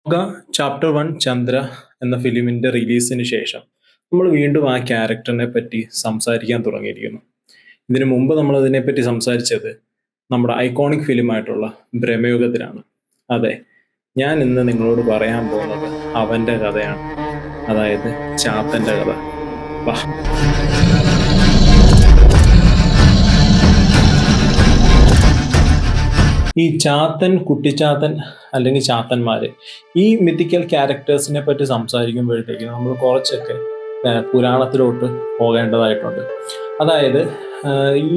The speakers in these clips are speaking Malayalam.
യോഗ ചാപ്റ്റർ 1 ചന്ദ്ര എന്ന ഫിലിമിന്റെ റിലീസിന് ശേഷം നമ്മൾ വീണ്ടും ആ ക്യാരക്ടറിനെ പറ്റി സംസാരിക്കാൻ തുടങ്ങിയിരിക്കുന്നു. ഇതിനു മുമ്പ് നമ്മൾ അതിനെപ്പറ്റി സംസാരിച്ചത് നമ്മുടെ ഐക്കോണിക് ഫിലിമായിട്ടുള്ള ബ്രഹ്മയുഗത്തിലാണ്. അതെ, ഞാൻ ഇന്ന് നിങ്ങളോട് പറയാൻ പോകുന്നത് അവന്റെ കഥയാണ്, അതായത് ചാത്തന്റെ കഥ. വാ. ഈ ചാത്തൻ, കുട്ടിച്ചാത്തൻ അല്ലെങ്കിൽ ചാത്തന്മാര്, ഈ മിത്തിക്കൽ ക്യാരക്ടേഴ്സിനെ പറ്റി സംസാരിക്കുമ്പോഴത്തേക്ക് നമ്മൾ കുറച്ചൊക്കെ പുരാണത്തിലോട്ട് പോകേണ്ടതായിട്ടുണ്ട്. അതായത്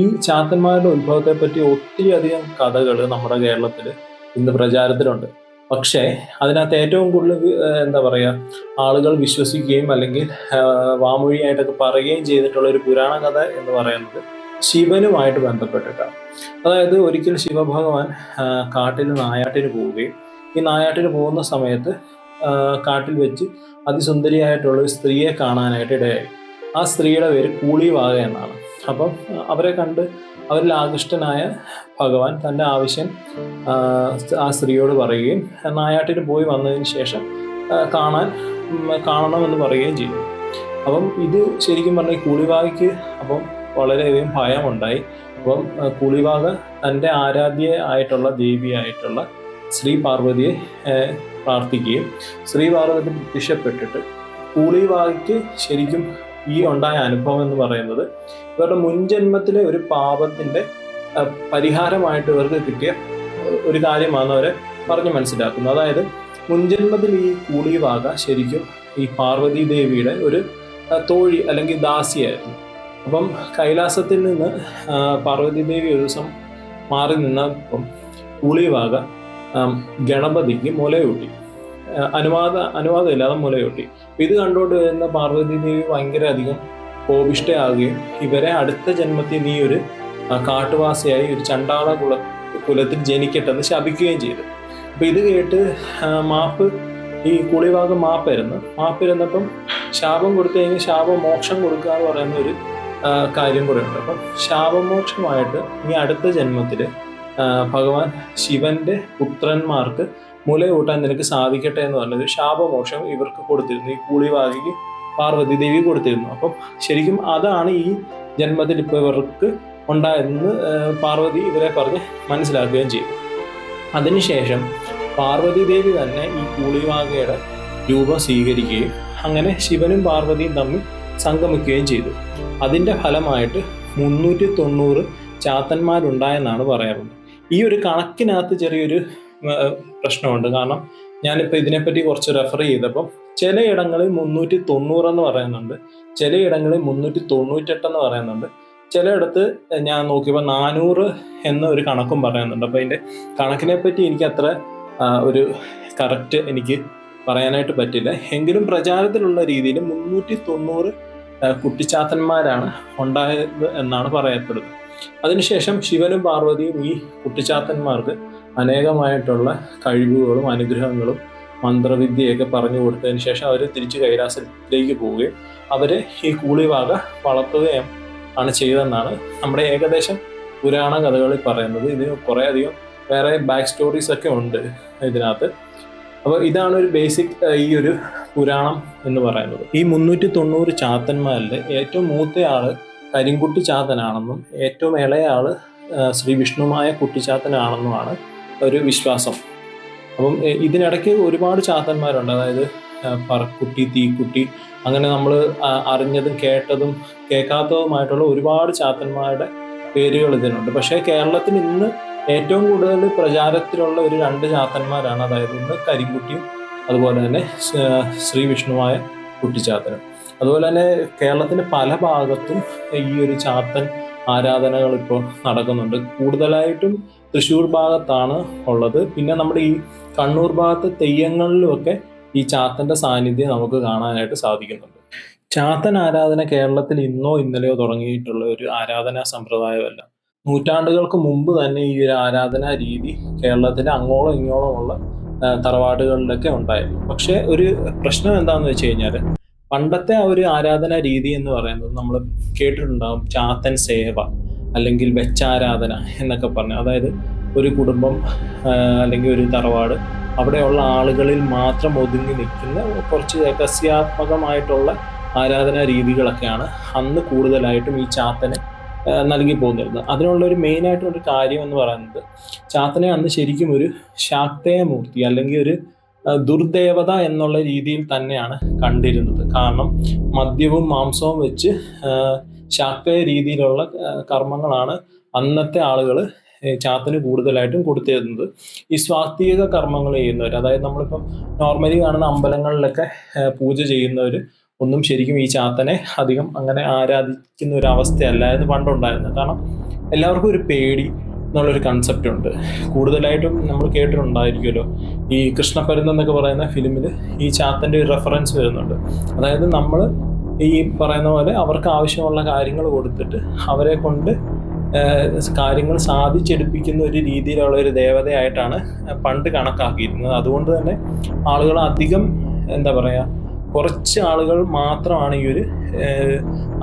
ഈ ചാത്തന്മാരുടെ ഉത്ഭവത്തെ പറ്റി ഒത്തിരി അധികം കഥകൾ നമ്മുടെ കേരളത്തിൽ ഇന്ന് പ്രചാരത്തിലുണ്ട്. പക്ഷേ അതിനകത്ത് ഏറ്റവും കൂടുതൽ എന്താ പറയുക, ആളുകൾ വിശ്വസിക്കുകയും അല്ലെങ്കിൽ വാമൊഴിയായിട്ടൊക്കെ പറയുകയും ചെയ്തിട്ടുള്ള ഒരു പുരാണ കഥ എന്ന് പറയുന്നത് ശിവനുമായിട്ട് ബന്ധപ്പെട്ടിട്ടാണ്. അതായത് ഒരിക്കൽ ശിവഭഗവാൻ കാട്ടിൽ നായാട്ടിന് പോവുകയും ഈ നായാട്ടിന് പോകുന്ന സമയത്ത് കാട്ടിൽ വെച്ച് അതിസുന്ദരിയായിട്ടുള്ള ഒരു സ്ത്രീയെ കാണാനായിട്ട് ഇടയായി. ആ സ്ത്രീയുടെ പേര് കൂളിവാക എന്നാണ്. അപ്പം അവരെ കണ്ട് അവരിൽ ആകൃഷ്ടനായ ഭഗവാൻ തൻ്റെ ആവശ്യം ആ സ്ത്രീയോട് പറയുകയും നായാട്ടിന് പോയി വന്നതിന് ശേഷം കാണണമെന്ന് പറയുകയും ചെയ്തു. അപ്പം ഇത് ശരിക്കും പറഞ്ഞാൽ കൂളിവാകയ്ക്ക് അപ്പം വളരെയധികം ഭയമുണ്ടായി. അപ്പം കൂളിവാക തൻ്റെ ആരാധ്യ ആയിട്ടുള്ള ദേവിയായിട്ടുള്ള ശ്രീ പാർവതിയെ പ്രാർത്ഥിക്കുകയും ശ്രീ പാർവതി പ്രത്യക്ഷപ്പെട്ടിട്ട് കൂളിവാകയ്ക്ക് ശരിക്കും ഈ ഉണ്ടായ അനുഭവം എന്ന് പറയുന്നത് ഇവരുടെ മുൻജന്മത്തിലെ ഒരു പാപത്തിൻ്റെ പരിഹാരമായിട്ട് ഇവർക്ക് കിട്ടിയ ഒരു കാര്യമാണ് അവരെ പറഞ്ഞ് മനസ്സിലാക്കുന്നത്. അതായത് മുൻജന്മത്തിൽ ഈ കൂളിവാക ശരിക്കും ഈ പാർവതി ദേവിയുടെ ഒരു തോഴി അല്ലെങ്കിൽ ദാസിയായിരുന്നു. അപ്പം കൈലാസത്തിൽ നിന്ന് പാർവതി ദേവി ഒരു ദിവസം മാറി നിന്നപ്പം കൂളിവാക ഗണപതിക്ക് മുലയൂട്ടി, അനുവാദമില്ലാതെ മുലയൂട്ടി. ഇത് കണ്ടുകൊണ്ട് വരുന്ന പാർവതി ദേവി ഭയങ്കര അധികം കോപിഷ്ഠയാകുകയും ഇവരെ അടുത്ത ജന്മത്തിൽ നീ ഒരു കാട്ടുവാസിയായി ഒരു ചണ്ടാള കുലത്തിൽ ജനിക്കട്ടെന്ന് ശപിക്കുകയും ചെയ്തു. അപ്പം ഇത് കേട്ട് ഈ കൂളിവാക മാപ്പിരുന്നപ്പം ശാപം കൊടുത്തു കഴിഞ്ഞാൽ ശാപമോക്ഷം കൊടുക്കുക എന്ന് പറയുന്ന ഒരു കാര്യം കൂടെ ഉണ്ട്. അപ്പം ശാപമോക്ഷമായിട്ട് ഈ അടുത്ത ജന്മത്തിൽ ഭഗവാൻ ശിവന്റെ പുത്രന്മാർക്ക് മുലയൂട്ടാൻ നിനക്ക് സാധിക്കട്ടെ എന്ന് പറഞ്ഞത് ശാപമോക്ഷം ഇവർക്ക് കൊടുത്തിരുന്നു, ഈ കൂളിവാകയ്ക്ക് പാർവതി ദേവി കൊടുത്തിരുന്നു. അപ്പം ശരിക്കും അതാണ് ഈ ജന്മത്തിൽ ഇപ്പോൾ ഇവർക്ക് ഉണ്ടായതെന്ന് പാർവതി ഇവരെ പറഞ്ഞ് മനസ്സിലാക്കുകയും ചെയ്തു. അതിനുശേഷം പാർവതി ദേവി തന്നെ ഈ കൂളിവാകയുടെ രൂപം സ്വീകരിക്കുകയും അങ്ങനെ ശിവനും പാർവതിയും തമ്മിൽ സംഗമിക്കുകയും ചെയ്തു. അതിൻ്റെ ഫലമായിട്ട് 390 ചാത്തന്മാരുണ്ടായെന്നാണ് പറയാറുള്ളത്. ഈ ഒരു കണക്കിനകത്ത് ചെറിയൊരു പ്രശ്നമുണ്ട്. കാരണം ഞാനിപ്പോൾ ഇതിനെപ്പറ്റി കുറച്ച് റെഫർ ചെയ്തപ്പം ചിലയിടങ്ങളിൽ 390 എന്ന് പറയുന്നുണ്ട്, ചിലയിടങ്ങളിൽ 398 എന്ന് പറയുന്നുണ്ട്, ചിലയിടത്ത് ഞാൻ നോക്കിയപ്പോൾ 400 എന്ന ഒരു കണക്കും പറയുന്നുണ്ട്. അപ്പോൾ അതിൻ്റെ കണക്കിനെ പറ്റി എനിക്ക് അത്ര ഒരു കറക്റ്റ് എനിക്ക് പറയാനായിട്ട് പറ്റില്ല. എങ്കിലും പ്രചാരത്തിലുള്ള രീതിയിൽ 390 കുട്ടിച്ചാത്തന്മാരാണ് ഉണ്ടായത് എന്നാണ് പറയപ്പെടുന്നത്. അതിനുശേഷം ശിവനും പാർവതിയും ഈ കുട്ടിച്ചാത്തന്മാർക്ക് അനേകമായിട്ടുള്ള കഴിവുകളും അനുഗ്രഹങ്ങളും മന്ത്രവിദ്യയൊക്കെ പറഞ്ഞു കൊടുത്തതിന് ശേഷം അവർ തിരിച്ച് കൈലാസത്തിലേക്ക് പോവുകയും അവരെ ഈ കൂളിവാക വളർത്തുകയും ആണ് ചെയ്തതെന്നാണ് നമ്മുടെ ഏകദേശം പുരാണ കഥകളിൽ പറയുന്നത്. ഇതിന് കുറേ അധികം വേറെ ബാക്ക് സ്റ്റോറീസ് ഒക്കെ ഉണ്ട് ഇതിനകത്ത്. അപ്പോൾ ഇതാണ് ഒരു ബേസിക് ഈ ഒരു പുരാണം എന്ന് പറയുന്നത്. ഈ 390 ചാത്തന്മാരിൽ ഏറ്റവും മൂത്തയാള് കരിങ്കുട്ടി ചാത്തനാണെന്നും ഏറ്റവും ഇളയ ആള് ശ്രീ വിഷ്ണുമായ കുട്ടിച്ചാത്തനാണെന്നുമാണ് ഒരു വിശ്വാസം. അപ്പം ഇതിനിടയ്ക്ക് ഒരുപാട് ചാത്തന്മാരുണ്ട്. അതായത് പറക്കുട്ടി, തീക്കുട്ടി, അങ്ങനെ നമ്മൾ അറിഞ്ഞതും കേട്ടതും കേൾക്കാത്തതുമായിട്ടുള്ള ഒരുപാട് ചാത്തന്മാരുടെ പേരുകൾ ഇതിനുണ്ട്. പക്ഷേ കേരളത്തിൽ ഇന്ന് ഏറ്റവും കൂടുതൽ പ്രചാരത്തിലുള്ള ഒരു 2 ചാത്തന്മാരാണ്. അതായത് ഒന്ന് കരിങ്കുട്ടിയും അതുപോലെ തന്നെ ശ്രീ വിഷ്ണുവായ കുട്ടിച്ചാത്തനും. അതുപോലെ തന്നെ കേരളത്തിൻ്റെ പല ഭാഗത്തും ഈ ഒരു ചാത്തൻ ആരാധനകൾ ഇപ്പോൾ നടക്കുന്നുണ്ട്. കൂടുതലായിട്ടും തൃശ്ശൂർ ഭാഗത്താണ് ഉള്ളത്. പിന്നെ നമ്മുടെ ഈ കണ്ണൂർ ഭാഗത്തെ തെയ്യങ്ങളിലുമൊക്കെ ഈ ചാത്തൻ്റെ സാന്നിധ്യം നമുക്ക് കാണാനായിട്ട് സാധിക്കുന്നുണ്ട്. ചാത്തൻ ആരാധന കേരളത്തിൽ ഇന്നോ ഇന്നലെയോ തുടങ്ങിയിട്ടുള്ള ഒരു ആരാധനാ സമ്പ്രദായമല്ല. നൂറ്റാണ്ടുകൾക്ക് മുമ്പ് തന്നെ ഈ ഒരു ആരാധനാ രീതി കേരളത്തിലെ അങ്ങോളം ഇങ്ങോളം ഉള്ള തറവാടുകളിലൊക്കെ ഉണ്ടായിരുന്നു. പക്ഷെ ഒരു പ്രശ്നം എന്താണെന്ന് വെച്ച് കഴിഞ്ഞാൽ പണ്ടത്തെ ആ ഒരു ആരാധനാ രീതി എന്ന് പറയുന്നത് നമ്മൾ കേട്ടിട്ടുണ്ടാകും, ചാത്തൻ സേവ അല്ലെങ്കിൽ വെച്ചാരാധന എന്നൊക്കെ പറഞ്ഞു. അതായത് ഒരു കുടുംബം അല്ലെങ്കിൽ ഒരു തറവാട് അവിടെയുള്ള ആളുകളിൽ മാത്രം ഒതുങ്ങി നിൽക്കുന്ന കുറച്ച് രഹസ്യാത്മകമായിട്ടുള്ള ആരാധനാ രീതികളൊക്കെയാണ് അന്ന് കൂടുതലായിട്ടും ഈ ചാത്തന് നൽകി പോന്നിരുന്നത്. അതിനുള്ളൊരു മെയിനായിട്ടുള്ളൊരു കാര്യം എന്ന് പറയുന്നത് ചാത്തനെ അന്ന് ശരിക്കും ഒരു ശാക്തേയ മൂർത്തി അല്ലെങ്കിൽ ഒരു ദുർദേവത എന്നുള്ള രീതിയിൽ തന്നെയാണ് കണ്ടിരുന്നത്. കാരണം മദ്യവും മാംസവും വെച്ച് ശാക്തേയ രീതിയിലുള്ള കർമ്മങ്ങളാണ് അന്നത്തെ ആളുകൾ ചാത്തന് കൂടുതലായിട്ടും കൊടുത്തിരുന്നത്. ഈ സ്വാത്വിക കർമ്മങ്ങൾ ചെയ്യുന്നവർ, അതായത് നമ്മളിപ്പം നോർമലി കാണുന്ന അമ്പലങ്ങളിലൊക്കെ പൂജ ചെയ്യുന്നവർ ഒന്നും ശരിക്കും ഈ ചാത്തനെ അധികം അങ്ങനെ ആരാധിക്കുന്ന ഒരു അവസ്ഥയല്ലായിരുന്നു പണ്ടുണ്ടായിരുന്നത്. കാരണം എല്ലാവർക്കും ഒരു പേടി എന്നുള്ളൊരു കൺസെപ്റ്റ് ഉണ്ട്. കൂടുതലായിട്ടും നമ്മൾ കേട്ടിട്ടുണ്ടായിരിക്കുമല്ലോ, ഈ കൃഷ്ണപരുന്ത് എന്നൊക്കെ പറയുന്ന ഫിലിമിൽ ഈ ചാത്തൻ്റെ ഒരു റെഫറൻസ് വരുന്നുണ്ട്. അതായത് നമ്മൾ ഈ പറയുന്ന പോലെ അവർക്ക് ആവശ്യമുള്ള കാര്യങ്ങൾ കൊടുത്തിട്ട് അവരെ കൊണ്ട് കാര്യങ്ങൾ സാധിച്ചെടുപ്പിക്കുന്ന ഒരു രീതിയിലുള്ള ഒരു ദേവതയായിട്ടാണ് പണ്ട് കണക്കാക്കിയിരുന്നത്. അതുകൊണ്ട് തന്നെ ആളുകൾ അധികം എന്താ പറയുക, കുറച്ച് ആളുകൾ മാത്രമാണ് ഈ ഒരു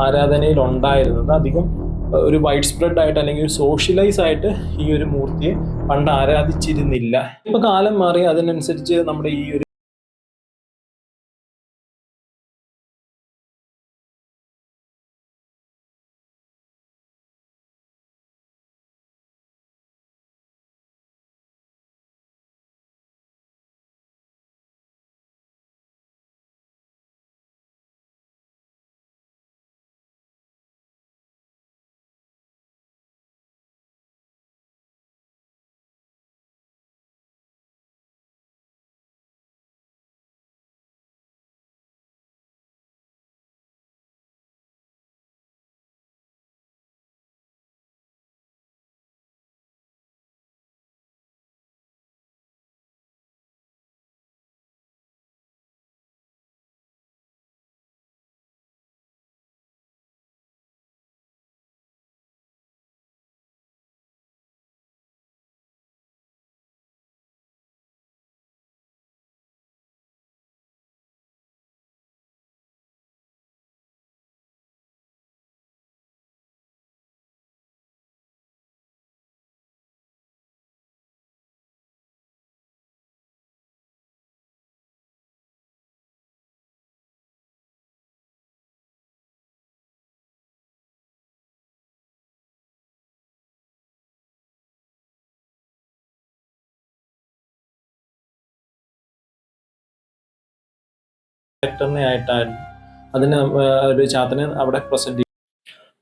ആരാധനയിൽ ഉണ്ടായിരുന്നത്. അധികം ഒരു വൈഡ് സ്പ്രെഡ് ആയിട്ട് അല്ലെങ്കിൽ ഒരു സോഷ്യലൈസ് ആയിട്ട് ഈ ഒരു മൂർത്തിയെ പണ്ട് ആരാധിച്ചിരുന്നില്ല. ഇപ്പൊ കാലം മാറി, അതിനനുസരിച്ച് നമ്മുടെ ഈ ഒരു ഡയറക്ടറിനെ ആയിട്ടായിരുന്നു അതിന് ഒരു ചാത്തനെ അവിടെ പ്രസന്റ്.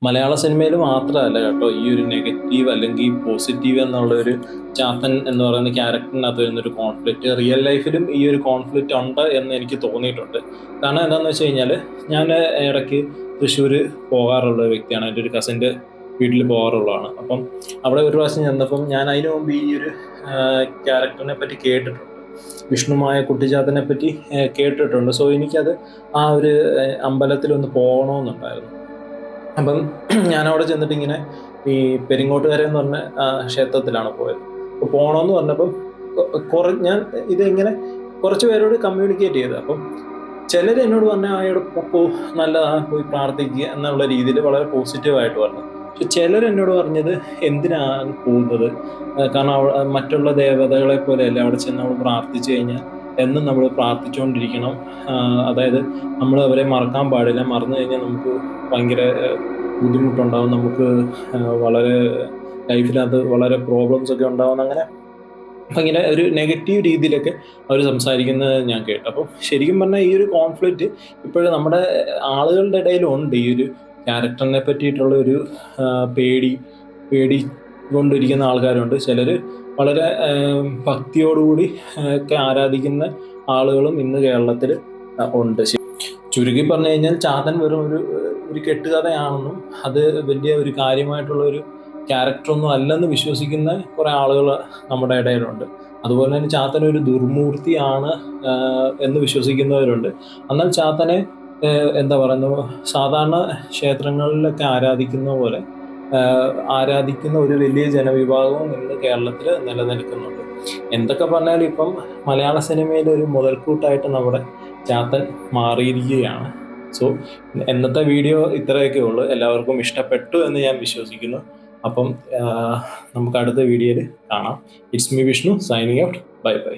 മലയാള സിനിമയിൽ മാത്രമല്ല കേട്ടോ ഈ ഒരു നെഗറ്റീവ് അല്ലെങ്കിൽ പോസിറ്റീവ് എന്നുള്ള ഒരു ചാത്തൻ എന്ന് പറയുന്ന ക്യാരക്ടറിനകത്ത് വരുന്നൊരു കോൺഫ്ലിക്റ്റ് റിയൽ ലൈഫിലും ഈ ഒരു കോൺഫ്ലിക്റ്റ് ഉണ്ട് എന്ന് എനിക്ക് തോന്നിയിട്ടുണ്ട്. കാരണം എന്താണെന്ന് വെച്ച് കഴിഞ്ഞാൽ, ഞാൻ ഇടയ്ക്ക് തൃശ്ശൂർ പോകാറുള്ള വ്യക്തിയാണ്. എൻ്റെ ഒരു കസിൻ്റെ വീട്ടിൽ പോകാറുള്ളതാണ്. അപ്പം അവിടെ ഒരു പ്രാവശ്യം ചെന്നപ്പം ഞാൻ അതിനു മുമ്പ് ഈ ഒരു ക്യാരക്ടറിനെ പറ്റി കേട്ടിട്ടുണ്ട്, വിഷ്ണുമായ കുട്ടിച്ചാത്തനെ പറ്റി കേട്ടിട്ടുണ്ട്. സോ എനിക്കത് ആ ഒരു അമ്പലത്തിലൊന്ന് പോകണമെന്നുണ്ടായിരുന്നു. അപ്പം ഞാനവിടെ ചെന്നിട്ട് ഇങ്ങനെ ഈ പെരിങ്ങോട്ടുകര എന്ന് പറഞ്ഞ ക്ഷേത്രത്തിലാണ് പോയത്. അപ്പോൾ പോകണമെന്ന് പറഞ്ഞപ്പം ഞാൻ ഇതെങ്ങനെ കുറച്ച് പേരോട് കമ്മ്യൂണിക്കേറ്റ് ചെയ്ത്, അപ്പം ചിലർ എന്നോട് പറഞ്ഞാൽ അയാൾ പൊക്കോ, നല്ലതാണ്, പോയി പ്രാർത്ഥിക്കുക എന്നുള്ള രീതിയിൽ വളരെ പോസിറ്റീവായിട്ട് പറഞ്ഞു. പക്ഷെ ചിലർ എന്നോട് പറഞ്ഞത് എന്തിനാണ് പോകുന്നത്, കാരണം മറ്റുള്ള ദേവതകളെ പോലെയല്ല അവിടെ ചെന്ന് നമ്മൾ പ്രാർത്ഥിച്ചു കഴിഞ്ഞാൽ എന്നും നമ്മൾ പ്രാർത്ഥിച്ചുകൊണ്ടിരിക്കണം. അതായത് നമ്മൾ അവരെ മറക്കാൻ പാടില്ല, മറന്നു കഴിഞ്ഞാൽ നമുക്ക് ഭയങ്കര ബുദ്ധിമുട്ടുണ്ടാവും, നമുക്ക് വളരെ ലൈഫിനകത്ത് വളരെ പ്രോബ്ലംസ് ഒക്കെ ഉണ്ടാവും. അങ്ങനെ ഇങ്ങനെ ഒരു നെഗറ്റീവ് രീതിയിലൊക്കെ അവർ സംസാരിക്കുന്നത് ഞാൻ കേട്ടു. അപ്പോൾ ശരിക്കും പറഞ്ഞാൽ ഈ ഒരു കോൺഫ്ലിക്റ്റ് ഇപ്പോഴും നമ്മുടെ ആളുകളുടെ ഇടയിലും ഉണ്ട്. ഈ ഒരു ക്യാരക്ടറിനെ പറ്റിയിട്ടുള്ള ഒരു പേടി കൊണ്ടിരിക്കുന്ന ആൾക്കാരുണ്ട്. ചിലർ വളരെ ഭക്തിയോടുകൂടി ഒക്കെ ആരാധിക്കുന്ന ആളുകളും ഇന്ന് കേരളത്തിൽ ഉണ്ട്. ചുരുക്കി പറഞ്ഞു കഴിഞ്ഞാൽ ചാത്തൻ വെറും ഒരു കെട്ടുകഥയാണെന്നും അത് വലിയ ഒരു കാര്യമായിട്ടുള്ള ഒരു ക്യാരക്ടറൊന്നും അല്ലെന്ന് വിശ്വസിക്കുന്ന കുറേ ആളുകൾ നമ്മുടെ ഇടയിലുണ്ട്. അതുപോലെ തന്നെ ചാത്തൻ ഒരു ദുർമൂർത്തിയാണ് എന്ന് വിശ്വസിക്കുന്നവരുണ്ട്. എന്നാൽ ചാത്തനെ എന്താ പറയുന്നത്, സാധാരണ ക്ഷേത്രങ്ങളിലൊക്കെ ആരാധിക്കുന്ന പോലെ ആരാധിക്കുന്ന ഒരു വലിയ ജനവിഭാഗവും ഇന്ന് കേരളത്തിൽ നിലനിൽക്കുന്നുണ്ട്. എന്തൊക്കെ പറഞ്ഞാലും ഇപ്പം മലയാള സിനിമയിൽ ഒരു മുതൽക്കൂട്ടായിട്ട് നമ്മുടെ ചാത്തൻ മാറിയിരിക്കുകയാണ്. സോ ഇന്നത്തെ വീഡിയോ ഇത്രയൊക്കെ ഉള്ളൂ. എല്ലാവർക്കും ഇഷ്ടപ്പെട്ടു എന്ന് ഞാൻ വിശ്വസിക്കുന്നു. അപ്പം നമുക്ക് അടുത്ത വീഡിയോയിൽ കാണാം. It's me Vishnu signing out. Bye bye.